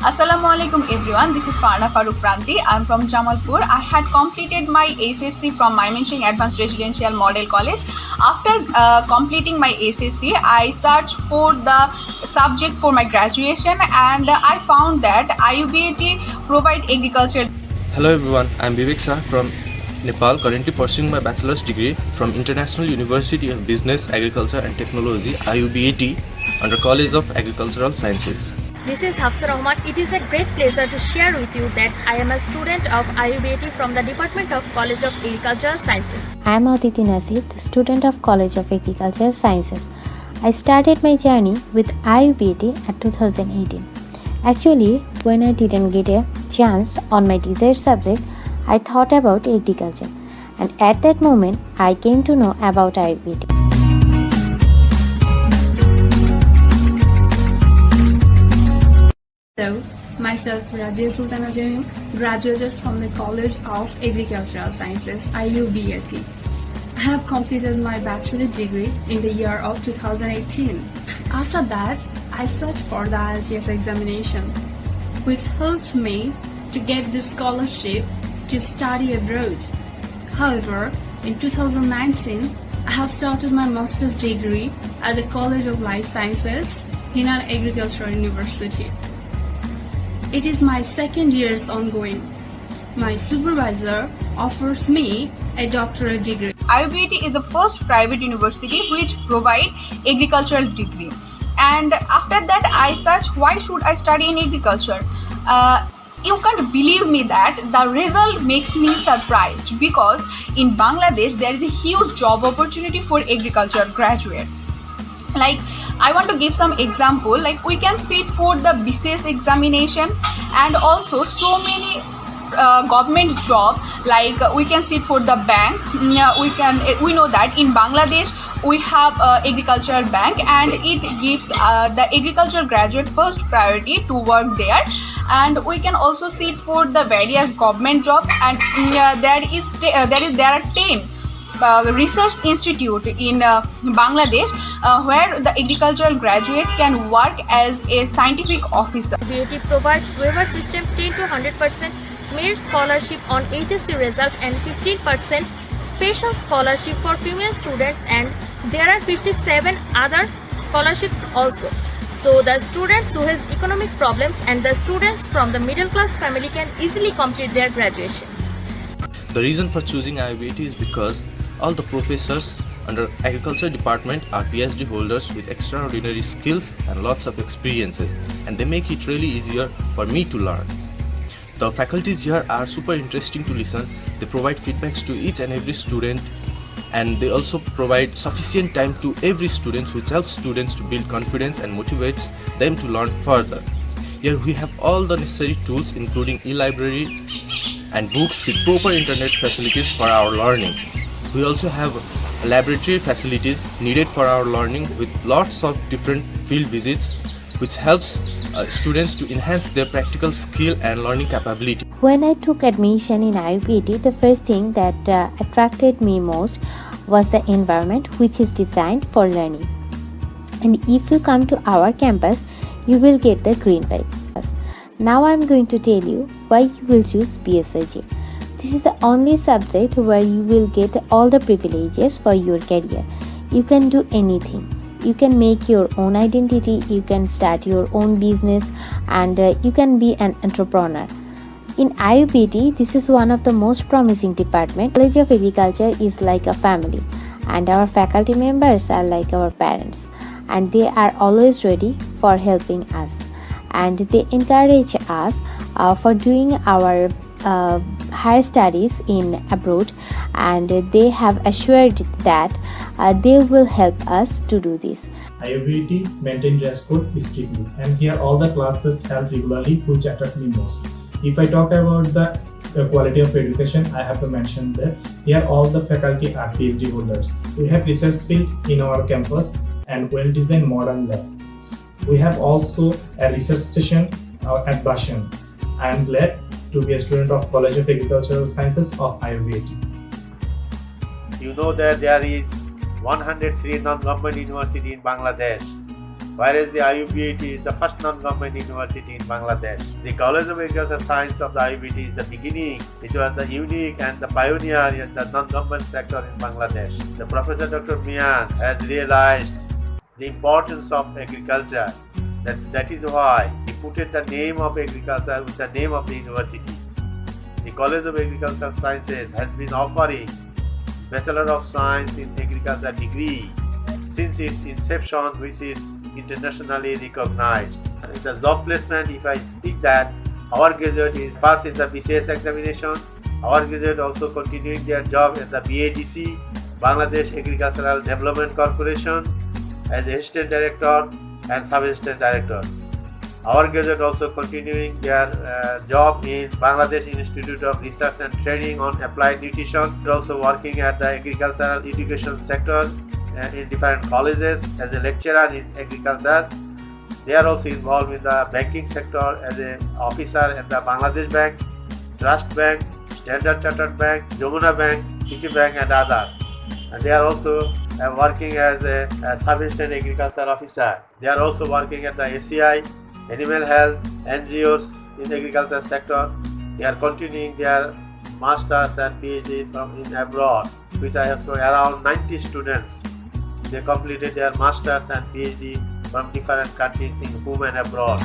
Assalamu alaikum everyone. This is Farna Farooq Pranti. I'm from Jamalpur. I had completed my SSC from Mymensingh Advanced Residential Model College. After completing my SSC, I searched for the subject for my graduation and I found that IUBAT provide agriculture. Hello everyone, I'm Vivek Shah from Nepal, currently pursuing my bachelor's degree from International University of Business, Agriculture and Technology IUBAT under College of Agricultural Sciences. This is Hafsa Rahman. It is a great pleasure to share with you that I am a student of IUBAT from the Department of College of Agricultural Sciences. I am Aditi Nasir, the student of College of Agricultural Sciences. I started my journey with IUBAT at 2018. Actually, when I didn't get a chance on my desired subject, I thought about agriculture, and at that moment, I came to know about IUBAT. Hello, myself Razia Sultana Jamil, graduated from the College of Agricultural Sciences IUBAT. I have completed my bachelor degree in the year of 2018. After that, I searched for the IELTS examination, which helped me to get the scholarship to study abroad. However, in 2019, I have started my master's degree at the College of Life Sciences, Henan Agricultural University. It is my second year ongoing. My supervisor offers me a doctorate degree. IUBAT is the first private university which provide agricultural degree. And after that, I searched why should I study in agriculture. You can't believe me that the result makes me surprised because in Bangladesh there is a huge job opportunity for agriculture graduate. Like I want to give some example, like we can sit for the BCS examination and also so many government job, like we can sit for the bank. We know that in Bangladesh we have agricultural bank and it gives the agricultural graduate first priority to work there, and we can also sit for the various government job, and there are 10 research institute in Bangladesh where the agricultural graduate can work as a scientific officer. IUBAT provides waiver system 10 to 100% merit scholarship on HSC result and 15% special scholarship for female students, and there are 57 other scholarships also. So the students who has economic problems and the students from the middle class family can easily complete their graduation. The reason for choosing IUBAT is because all the professors under agriculture department are PhD holders with extraordinary skills and lots of experiences, and they make it really easier for me to learn. The faculties here are super interesting to listen. They provide feedbacks to each and every student, and they also provide sufficient time to every student, which helps students to build confidence and motivates them to learn further. Here we have all the necessary tools including e-library and books with proper internet facilities for our learning. We also have laboratory facilities needed for our learning with lots of different field visits, which helps students to enhance their practical skill and learning capability. When I took admission in IUBAT, the first thing that attracted me most was the environment, which is designed for learning. And if you come to our campus, you will get the green vibe. Now I am going to tell you why you will choose BSRG. This is the only subject where you will get all the privileges for your career. You can do anything. You can make your own identity, you can start your own business, and you can be an entrepreneur. In IUBAT, this is one of the most promising departments. College of Agriculture is like a family, and our faculty members are like our parents, and they are always ready for helping us, and they encourage us for doing our higher studies in abroad, and they have assured that they will help us to do this. IUBAT maintain dress code strictly, and here all the classes held regularly, which attract me most. If I talk about the quality of education, I have to mention that here all the faculty are PhD holders. We have research field in our campus and well-designed modern lab. We have also a research station at Bashan. I am glad to be a student of College of Agricultural Sciences of IUBAT. You know that there is 103 non-government university in Bangladesh. whereas the IUBAT is the first non-government university in Bangladesh. The College of Agricultural Science of the IUBAT is the beginning. It was the unique and the pioneer in the non-government sector in Bangladesh. The Professor Dr. Mian has realized the importance of agriculture. That is why he put the name of agriculture with the name of the university. The College of Agricultural Sciences has been offering Bachelor of Science in Agriculture degree since its inception, which is internationally recognized. The job placement, if I speak that, our graduate is passed in the BCS examination, our graduate also continuing their job at the BADC, Bangladesh Agricultural Development Corporation, as Assistant Director and Sub-Assistant Director. Our graduate also continuing their job in Bangladesh Institute of Research and Training on Applied Nutrition, also working at the agricultural education sector in different colleges as a lecturer in agriculture. They are also involved in the banking sector as an officer at the Bangladesh Bank, Trust Bank, Standard Chartered Bank, Jamuna Bank, Citibank and others. And they are also working as a Sub-Assistant Agriculture Officer. They are also working at the ACI, Animal Health, NGOs in agriculture sector. They are continuing their masters and PhD from in abroad, which I have around 90 students. They completed their masters and PhD from different countries in home and abroad.